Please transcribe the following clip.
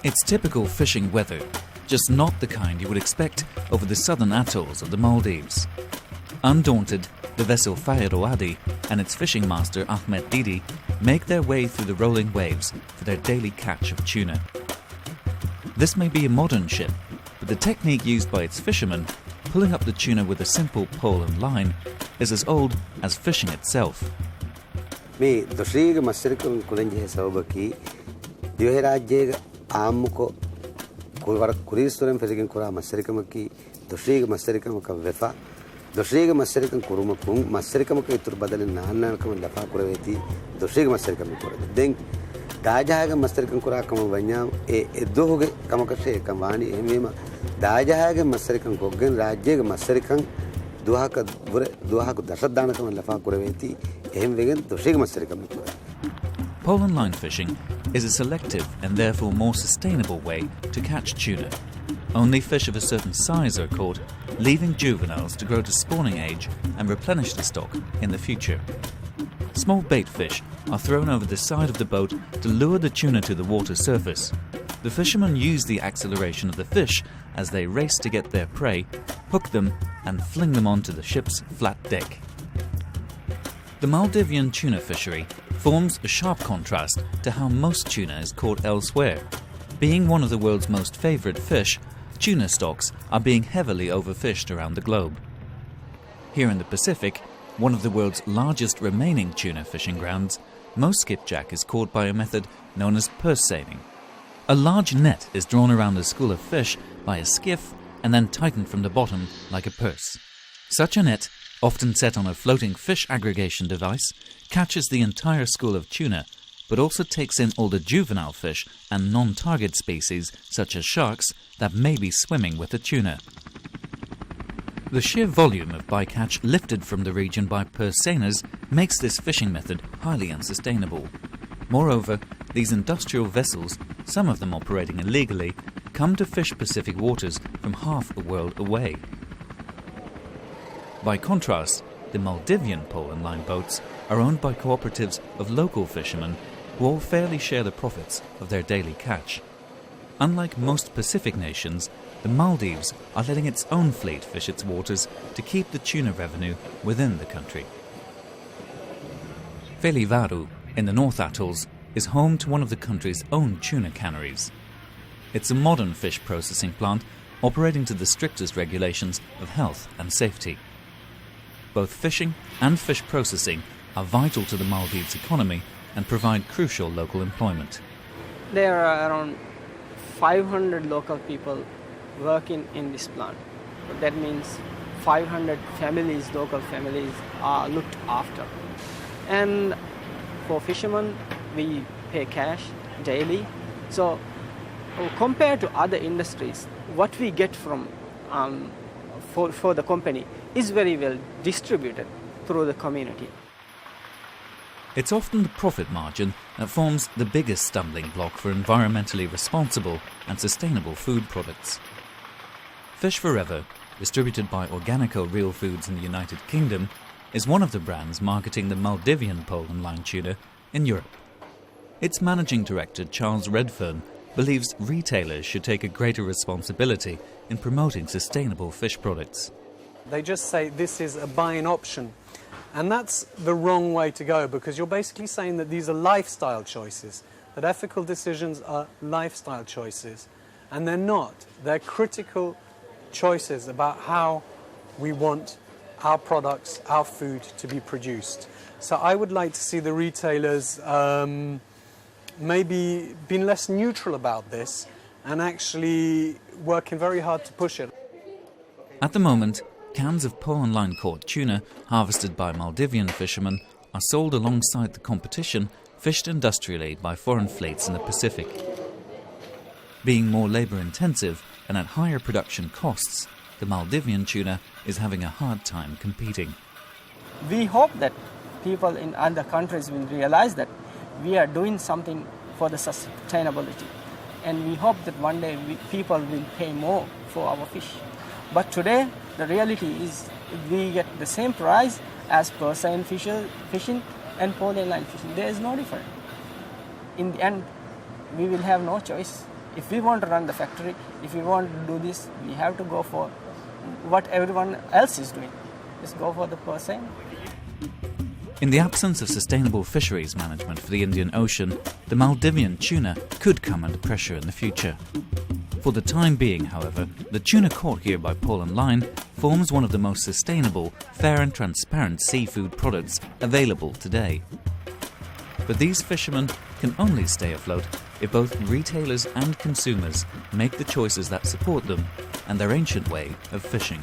It's typical fishing weather, just not the kind you would expect over the southern atolls of the Maldives. Undaunted, the vessel Fairoadi and its fishing master Ahmed Didi make their way through the rolling waves for their daily catch of tuna. This may be a modern ship, but the technique used by its fishermen, pulling up the tuna with a simple pole and line, is as old as fishing itself. Me doshriga masirikam kulenje sabaki diherajje amuko kulwar kuristuren fishing kura masirikamaki doshriga masirikam ka vefa doshriga masirikam kurumakung masirikam ka itur badalin nanna kam lafa kuraweti doshriga masirikam kura den dajahaga masirikam kura kam banya e dohoge kamakashe kamwani emema dajahaga masirikam goggen rajje masirikam duhaka dashaddana kam lafa kuraweti em wegen doshriga masirikam kura. Pole and line fishing is a selective and therefore more sustainable way to catch tuna. Only fish of a certain size are caught, leaving juveniles to grow to spawning age and replenish the stock in the future. Small bait fish are thrown over the side of the boat to lure the tuna to the water surface. The fishermen use the acceleration of the fish as they race to get their prey, hook them and fling them onto the ship's flat deck. The Maldivian tuna fishery forms a sharp contrast to how most tuna is caught elsewhere. Being one of the world's most favoured fish, tuna stocks are being heavily overfished around the globe. Here in the Pacific, one of the world's largest remaining tuna fishing grounds, most skipjack is caught by a method known as purse seining. A large net is drawn around a school of fish by a skiff and then tightened from the bottom like a purse. Such a net, often set on a floating fish aggregation device, catches the entire school of tuna, but also takes in all the juvenile fish and non-target species, such as sharks, that may be swimming with the tuna. The sheer volume of bycatch lifted from the region by purse seiners makes this fishing method highly unsustainable. Moreover, these industrial vessels, some of them operating illegally, come to fish Pacific waters from half a world away. By contrast, the Maldivian pole and line boats are owned by cooperatives of local fishermen who all fairly share the profits of their daily catch. Unlike most Pacific nations, the Maldives are letting its own fleet fish its waters to keep the tuna revenue within the country. Felivaru, in the North Atolls, is home to one of the country's own tuna canneries. It's a modern fish processing plant operating to the strictest regulations of health and safety. Both fishing and fish processing are vital to the Maldives economy and provide crucial local employment. There are around 500 local people working in this plant. That means 500 families, local families, are looked after. And for fishermen, we pay cash daily. So compared to other industries, what we get from for the company is very well distributed through the community. It's often the profit margin that forms the biggest stumbling block for environmentally responsible and sustainable food products. Fish Forever, distributed by Organico Real Foods in the United Kingdom, is one of the brands marketing the Maldivian pole and line tuna in Europe. Its managing director, Charles Redfern, believes retailers should take a greater responsibility in promoting sustainable fish products. They just say this is a buying option. And that's the wrong way to go, because you're basically saying that these are lifestyle choices, that ethical decisions are lifestyle choices. And they're not. They're critical choices about how we want our products, our food to be produced. So I would like to see the retailers maybe being less neutral about this and actually working very hard to push it. At the moment, cans of pole and line caught tuna harvested by Maldivian fishermen are sold alongside the competition fished industrially by foreign fleets in the Pacific. Being more labour-intensive and at higher production costs, the Maldivian tuna is having a hard time competing. We hope that people in other countries will realize that we are doing something for the sustainability. And we hope that one day people will pay more for our fish. But today, the reality is we get the same price as purse seine fishing and pole and line fishing. There is no difference. In the end, we will have no choice If we want to run the factory, if we want to do this, we have to go for what everyone else is doing. Just go for the percent. In the absence of sustainable fisheries management for the Indian Ocean, the Maldivian tuna could come under pressure in the future. For the time being, however, the tuna caught here by pole and line forms one of the most sustainable, fair and transparent seafood products available today. But these fishermen can only stay afloat if both retailers and consumers make the choices that support them and their ancient way of fishing.